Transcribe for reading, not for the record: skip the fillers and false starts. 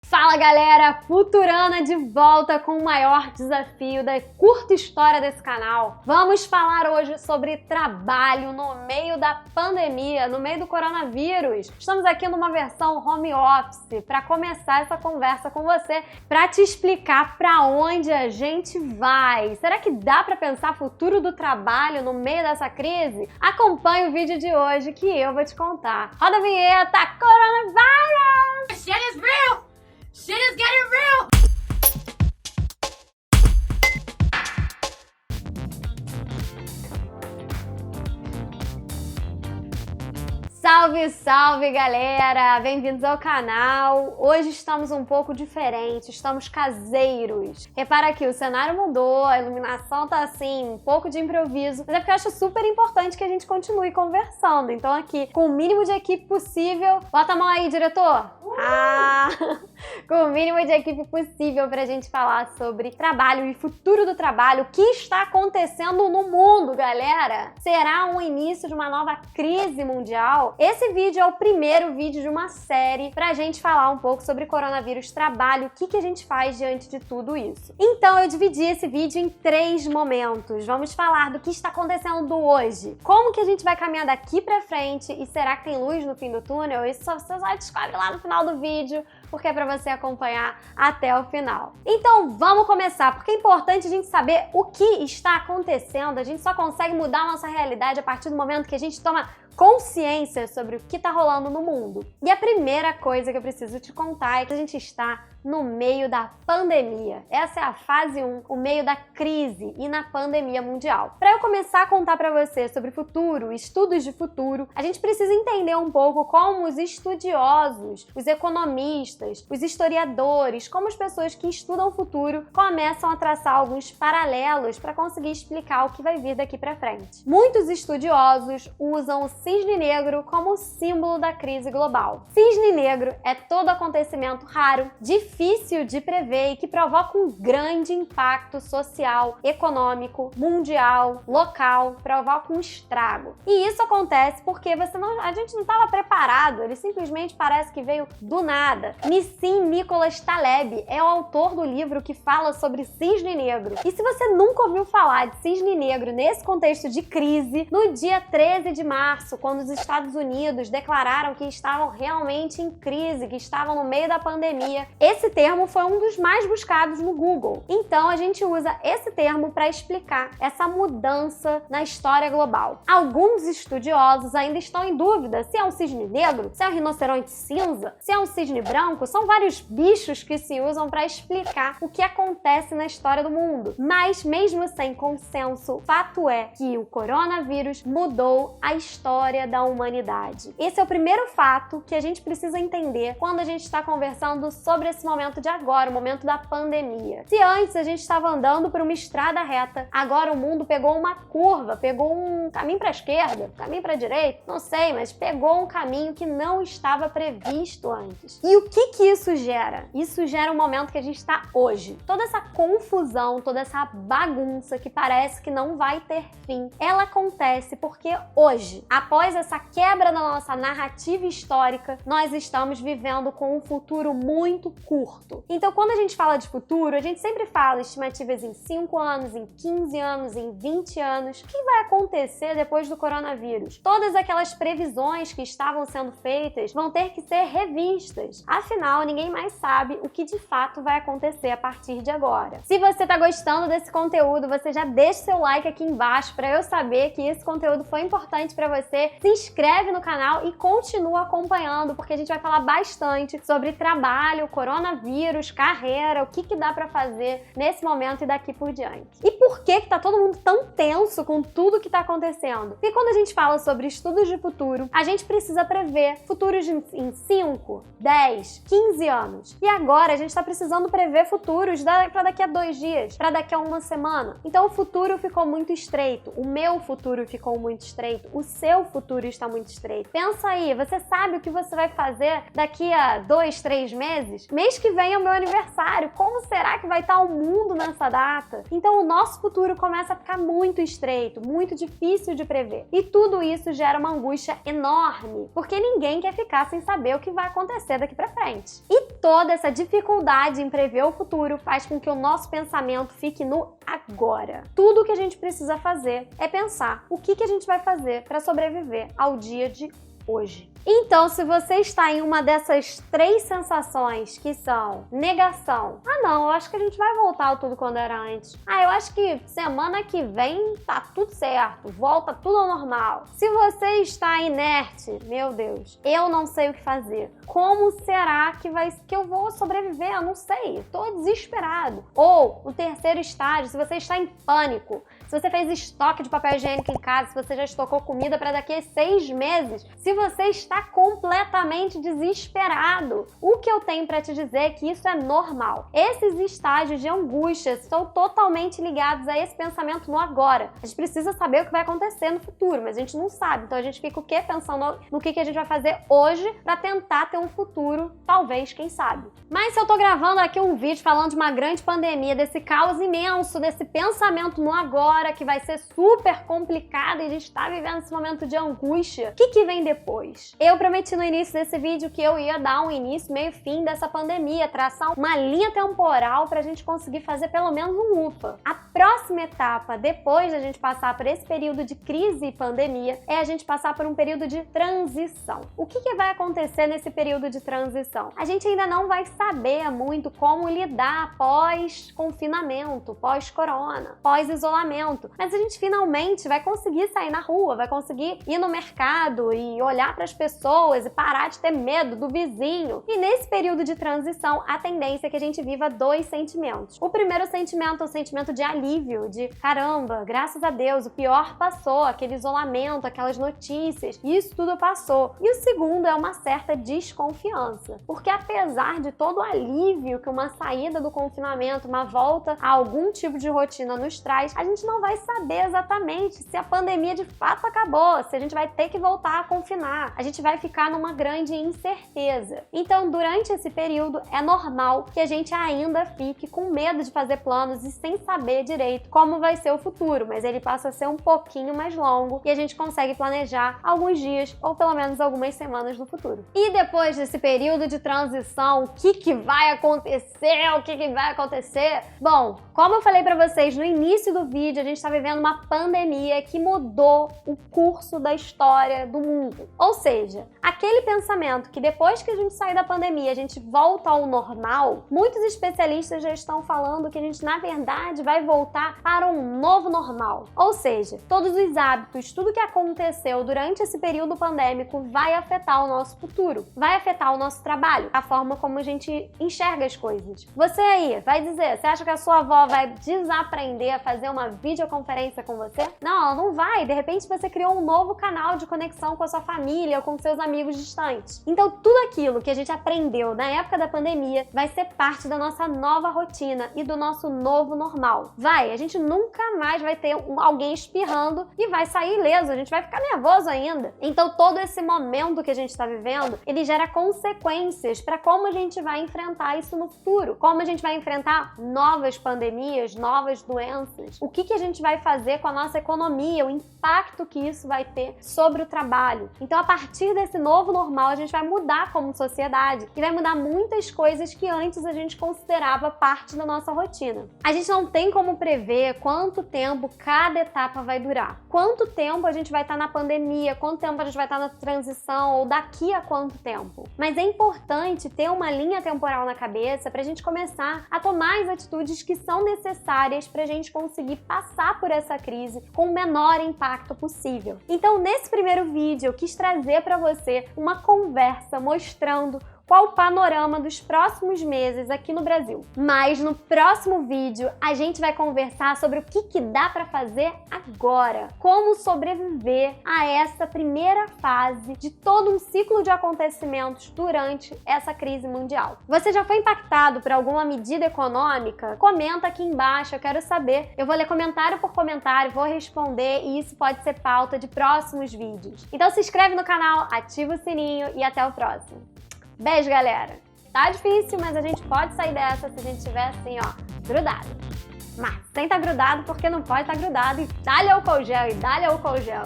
Fala galera, Futurana de volta com o maior desafio da curta história desse canal. Vamos falar hoje sobre trabalho no meio da pandemia, no meio do coronavírus. Estamos aqui numa versão home office para começar essa conversa com você, para te explicar para onde a gente vai. Será que dá para pensar futuro do trabalho no meio dessa crise? Acompanhe o vídeo de hoje que eu vou te contar. Roda a vinheta, Coronavirus! Shit is real! Shit is getting real! Salve, salve galera! Bem-vindos ao canal! Hoje estamos um pouco diferentes, estamos caseiros. Repara que o cenário mudou, a iluminação tá assim, um pouco de improviso, mas é porque eu acho super importante que a gente continue conversando. Então aqui, com o mínimo de equipe possível, bota a mão aí, diretor! Com o mínimo de equipe possível pra gente falar sobre trabalho e futuro do trabalho, o que está acontecendo no mundo, galera? Será um início de uma nova crise mundial? Esse vídeo é o primeiro vídeo de uma série pra gente falar um pouco sobre coronavírus, trabalho, o que a gente faz diante de tudo isso. Então eu dividi esse vídeo em 3 momentos. Vamos falar do que está acontecendo hoje, como que a gente vai caminhar daqui pra frente e será que tem luz no fim do túnel? Isso você só descobre lá no final do vídeo, porque é pra você acompanhar até o final. Então vamos começar, porque é importante a gente saber o que está acontecendo. A gente só consegue mudar a nossa realidade a partir do momento que a gente toma consciência sobre o que tá rolando no mundo. E a primeira coisa que eu preciso te contar é que a gente está no meio da pandemia. Essa é a fase 1, o meio da crise e na pandemia mundial. Para eu começar a contar para você sobre futuro, estudos de futuro, a gente precisa entender um pouco como os estudiosos, os economistas, os historiadores, como as pessoas que estudam o futuro começam a traçar alguns paralelos para conseguir explicar o que vai vir daqui para frente. Muitos estudiosos usam o cisne negro como símbolo da crise global. Cisne negro é todo acontecimento raro, difícil de prever e que provoca um grande impacto social, econômico, mundial, local, provoca um estrago. E isso acontece porque a gente não estava preparado, ele simplesmente parece que veio do nada. Nissim Nicholas Taleb é o autor do livro que fala sobre cisne negro. E se você nunca ouviu falar de cisne negro nesse contexto de crise, no dia 13 de março, quando os Estados Unidos declararam que estavam realmente em crise, que estavam no meio da pandemia, esse termo foi um dos mais buscados no Google. Então a gente usa esse termo para explicar essa mudança na história global. Alguns estudiosos ainda estão em dúvida se é um cisne negro, se é um rinoceronte cinza, se é um cisne branco. São vários bichos que se usam para explicar o que acontece na história do mundo. Mas mesmo sem consenso, fato é que o coronavírus mudou a história da humanidade. Esse é o primeiro fato que a gente precisa entender quando a gente está conversando sobre esse momento de agora, o momento da pandemia. Se antes a gente estava andando por uma estrada reta, agora o mundo pegou uma curva, pegou um caminho para a esquerda, caminho para a direita, não sei, mas pegou um caminho que não estava previsto antes. E o que isso gera? Isso gera o momento que a gente está hoje. Toda essa confusão, toda essa bagunça que parece que não vai ter fim, ela acontece porque hoje, após essa quebra da nossa narrativa histórica, nós estamos vivendo com um futuro muito curto. Então, quando a gente fala de futuro, a gente sempre fala estimativas em 5 anos, em 15 anos, em 20 anos. O que vai acontecer depois do coronavírus? Todas aquelas previsões que estavam sendo feitas vão ter que ser revistas. Afinal, ninguém mais sabe o que de fato vai acontecer a partir de agora. Se você tá gostando desse conteúdo, você já deixa seu like aqui embaixo para eu saber que esse conteúdo foi importante para você. Se inscreve no canal e continua acompanhando, porque a gente vai falar bastante sobre trabalho, coronavírus, carreira, o que dá pra fazer nesse momento e daqui por diante. E por que tá todo mundo tão tenso com tudo que tá acontecendo? Porque quando a gente fala sobre estudos de futuro, a gente precisa prever futuros em 5, 10, 15 anos. E agora a gente tá precisando prever futuros pra daqui a 2 dias, pra daqui a 1 semana. Então o futuro ficou muito estreito, o meu futuro ficou muito estreito, o seu futuro está muito estreito. Pensa aí, você sabe o que você vai fazer daqui a 2, 3 meses? Mês que vem é o meu aniversário, como será que vai estar o mundo nessa data? Então o nosso futuro começa a ficar muito estreito, muito difícil de prever. E tudo isso gera uma angústia enorme, porque ninguém quer ficar sem saber o que vai acontecer daqui pra frente. E toda essa dificuldade em prever o futuro faz com que o nosso pensamento fique no agora. Tudo o que a gente precisa fazer é pensar o que a gente vai fazer para sobreviver ao dia de hoje. Então, se você está em uma dessas 3 sensações, que são negação, não, eu acho que a gente vai voltar ao tudo quando era antes. Eu acho que semana que vem tá tudo certo, volta tudo ao normal. Se você está inerte, meu Deus, eu não sei o que fazer. Como será que eu vou sobreviver? Eu não sei, tô desesperado. Ou o terceiro estágio, se você está em pânico, se você fez estoque de papel higiênico em casa, se você já estocou comida para daqui a 6 meses, se você está completamente desesperado, o que eu tenho para te dizer é que isso é normal. Esses estágios de angústia estão totalmente ligados a esse pensamento no agora. A gente precisa saber o que vai acontecer no futuro, mas a gente não sabe. Então a gente fica o quê? Pensando no que a gente vai fazer hoje para tentar ter um futuro, talvez, quem sabe. Mas se eu tô gravando aqui um vídeo falando de uma grande pandemia, desse caos imenso, desse pensamento no agora, que vai ser super complicado e a gente tá vivendo esse momento de angústia, o que vem depois? Eu prometi no início desse vídeo que eu ia dar um início, meio, fim dessa pandemia, traçar uma linha temporal pra gente conseguir fazer pelo menos um UPA. A próxima etapa, depois da gente passar por esse período de crise e pandemia, é a gente passar por um período de transição. O que vai acontecer nesse período de transição? A gente ainda não vai saber muito como lidar pós-confinamento, pós-corona, pós-isolamento, mas a gente finalmente vai conseguir sair na rua, vai conseguir ir no mercado e olhar para as pessoas e parar de ter medo do vizinho. E nesse período de transição, a tendência é que a gente viva 2 sentimentos. O primeiro sentimento é o sentimento de alívio, de caramba, graças a Deus, o pior passou, aquele isolamento, aquelas notícias, isso tudo passou. E o segundo é uma certa desconfiança, porque apesar de todo o alívio que uma saída do confinamento, uma volta a algum tipo de rotina nos traz, a gente não vai saber exatamente se a pandemia de fato acabou, se a gente vai ter que voltar a confinar. A gente vai ficar numa grande incerteza. Então, durante esse período, é normal que a gente ainda fique com medo de fazer planos e sem saber direito como vai ser o futuro, mas ele passa a ser um pouquinho mais longo e a gente consegue planejar alguns dias ou pelo menos algumas semanas no futuro. E depois desse período de transição, o que vai acontecer? O que vai acontecer? Bom, como eu falei pra vocês no início do vídeo, a gente tá vivendo uma pandemia que mudou o curso da história do mundo. Ou seja, aquele pensamento que depois que a gente sair da pandemia, a gente volta ao normal, muitos especialistas já estão falando que a gente, na verdade, vai voltar para um novo normal. Ou seja, todos os hábitos, tudo que aconteceu durante esse período pandêmico vai afetar o nosso futuro, vai afetar o nosso trabalho, a forma como a gente enxerga as coisas. Você aí vai dizer, você acha que a sua avó vai desaprender a fazer uma videoconferência com você? Não, ela não vai. De repente você criou um novo canal de conexão com a sua família ou com seus amigos distantes. Então tudo aquilo que a gente aprendeu na época da pandemia vai ser parte da nossa nova rotina e do nosso novo normal. A gente nunca mais vai ter alguém espirrando e vai sair ileso, a gente vai ficar nervoso ainda. Então todo esse momento que a gente está vivendo, ele gera consequências para como a gente vai enfrentar isso no futuro, como a gente vai enfrentar novas pandemias, novas doenças, o que a gente vai fazer com a nossa economia, o impacto que isso vai ter sobre o trabalho. Então, a partir desse novo normal, a gente vai mudar como sociedade e vai mudar muitas coisas que antes a gente considerava parte da nossa rotina. A gente não tem como prever quanto tempo cada etapa vai durar, quanto tempo a gente vai estar na pandemia, quanto tempo a gente vai estar na transição ou daqui a quanto tempo. Mas é importante ter uma linha temporal na cabeça para a gente começar a tomar as atitudes que são necessárias para a gente conseguir passar por essa crise com o menor impacto possível. Então, nesse primeiro vídeo, eu quis trazer para você uma conversa mostrando qual o panorama dos próximos meses aqui no Brasil. Mas no próximo vídeo a gente vai conversar sobre o que dá para fazer agora, como sobreviver a essa primeira fase de todo um ciclo de acontecimentos durante essa crise mundial. Você já foi impactado por alguma medida econômica? Comenta aqui embaixo, eu quero saber. Eu vou ler comentário por comentário, vou responder e isso pode ser pauta de próximos vídeos. Então se inscreve no canal, ativa o sininho e até o próximo. Beijo, galera! Tá difícil, mas a gente pode sair dessa se a gente estiver assim, ó, grudado. Mas sem estar grudado, porque não pode estar grudado. E dá-lhe álcool gel,